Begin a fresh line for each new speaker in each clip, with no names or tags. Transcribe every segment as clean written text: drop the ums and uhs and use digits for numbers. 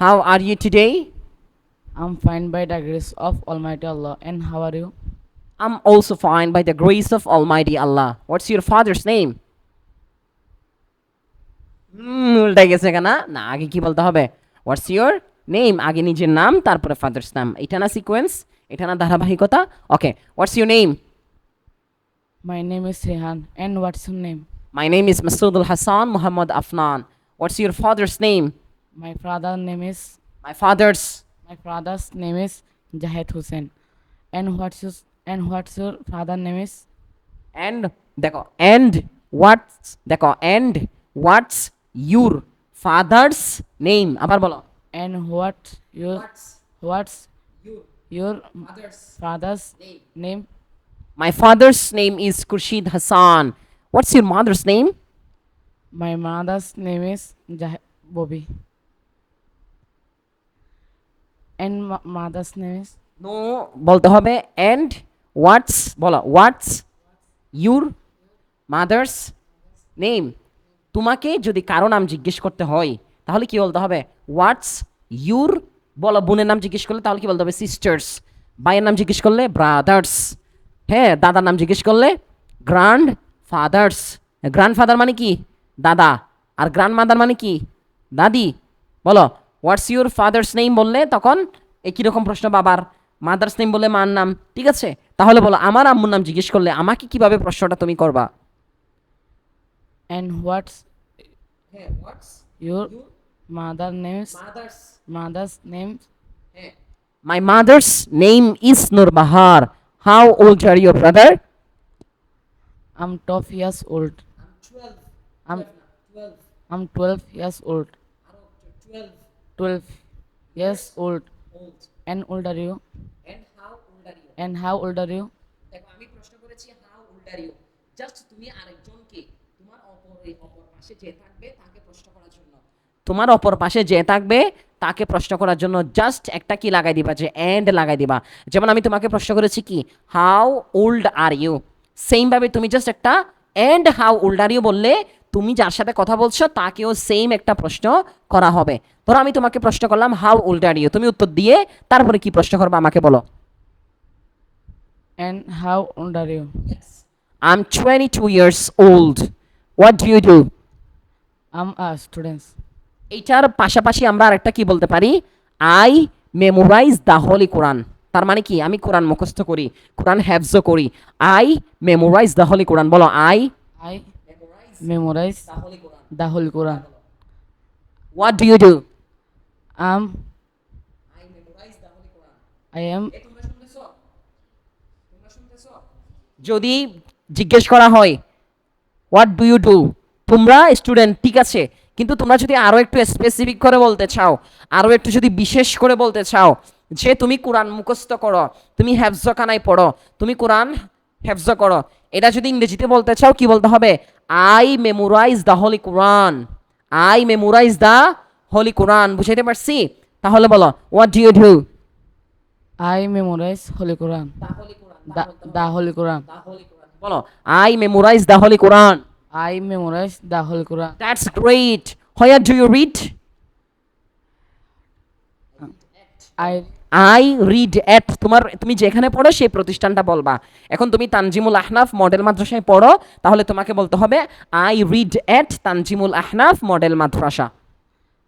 How are you today?
I'm fine by the grace of Almighty Allah. And how are you?
I'm also fine by the grace of Almighty Allah. What's your father's name? উল্টা গেছে কেনা না আগে কি বলতে হবে হোয়াটস your name আগে নিজের নাম তারপরে ফাদার্স নাম এটা না সিকোয়েন্স এটা না ধারাবাহিকতা okay what's your name
My name is Rehan. And what's your name?
My name is Masudul Hasan Mohammad Afnan what's your father's name
My father's name is
my father's
my father's name is Jahid Hussain. And what's your father's name is?
And দেখো and হোয়াটস দেখো and what's your father's name আবার বলো
And what's your father's name?
My father's name is Khurshid Hassan. What's your mother's name?
My mother's name is Bobby. And mother's name is
No, বলতে হবে and what's বলো what's your mother's name? তোমাকে যদি কারো নাম জিজ্ঞেস করতে হয় তাহলে কি বলতে হবে হোয়াটস ইউর বলো বোনের নাম জিজ্ঞেস করলে তাহলে কি বলতে হবে সিস্টার্স ভাইয়ের নাম জিজ্ঞেস করলে ব্রাদার্স হ্যাঁ দাদার নাম জিজ্ঞেস করলে গ্র্যান্ড ফাদার্স গ্র্যান্ডফাদার মানে কি দাদা আর গ্র্যান্ড মাদার মানে কি দাদি বলো হোয়াটস ইউর ফাদার্স নেম বললে তখন একই রকম প্রশ্ন বাবার মাদার্স নেম বললে মার নাম ঠিক আছে তাহলে বলো আমার আম্মুর নাম জিজ্ঞেস করলে আমাকে কিভাবে প্রশ্নটা তুমি করবা
and what's your mother's name?
My mother's name is Nurbahar. How old are your brother?
I'm 12 years old. I'm I'm 12 years old. 12 years old. And old are you? And how old are you?
দেখো আমি প্রশ্ন করেছি how old are you just তুমি আরেকজনকে তোমার অপর পাশে যে থাকবে তাকে প্রশ্ন করার জন্য তোমার অপর পাশে যে থাকবে তাকে প্রশ্ন করার জন্য জাস্ট একটা কি লাগাই দিবা যে এন্ড লাগাই দিবা যেমন আমি তোমাকে প্রশ্ন করেছি কি how old are you same ভাবে তুমি জাস্ট একটা and how old are you বললে তুমি যার সাথে কথা বলছো তাকেও সেম একটা প্রশ্ন করা হবে ধরো আমি তোমাকে প্রশ্ন করলাম হাউ ওল্ড আর ইউ তুমি উত্তর দিয়ে তারপরে কি প্রশ্ন করবে আমাকে বলো
And how old are you?
I'm 22 years old. What do you do?
I'm a student.
এইটার পাশাপাশি আমরা আরেকটা কি বলতে পারি আই মেমোরাইজ দ্য হোলি কোরআন তার মানে কি আমি কোরআন মুখস্থ করি কোরআন হ্যাফজ করি I memorize the Holi Quran বলো I
I memorize the Holy Quran.
What do you do
I am
যদি জিজ্ঞেস করা হয় হোয়াট ডু ইউ ডু তোমরা স্টুডেন্ট ঠিক আছে কিন্তু তোমরা যদি আরও একটু স্পেসিফিক করে বলতে চাও আরও একটু যদি বিশেষ করে বলতে চাও যে তুমি কোরআন মুখস্থ করো তুমি হ্যাফজখানায় পড়ো তুমি কোরআন হ্যাফজ করো এটা যদি ইংরেজিতে বলতে চাও কি বলতে হবে I memorize the Holi Quran I memorize the Holi Quran বুঝাইতে পারছি তাহলে বলো what do you do
I memorize Holy Quran. The Holy Quran.
বলো I memorize the Holi Quran
I memorize the Holy Quran.
That's great where do you read
I
I read at তুমি যেখানে পড়ো সেই প্রতিষ্ঠানটা বলবা এখন তুমি তানজিমুল আহনাফ মডেল মাদ্রাসায় পড়ো তাহলে তোমাকে বলতে হবে I read at Tanjimul Ahnaf model Madrasa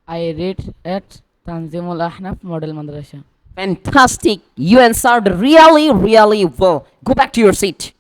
read at Tanzimul Ahnaf Model Madrasa.
Fantastic, you answered really well. Go back to your seat.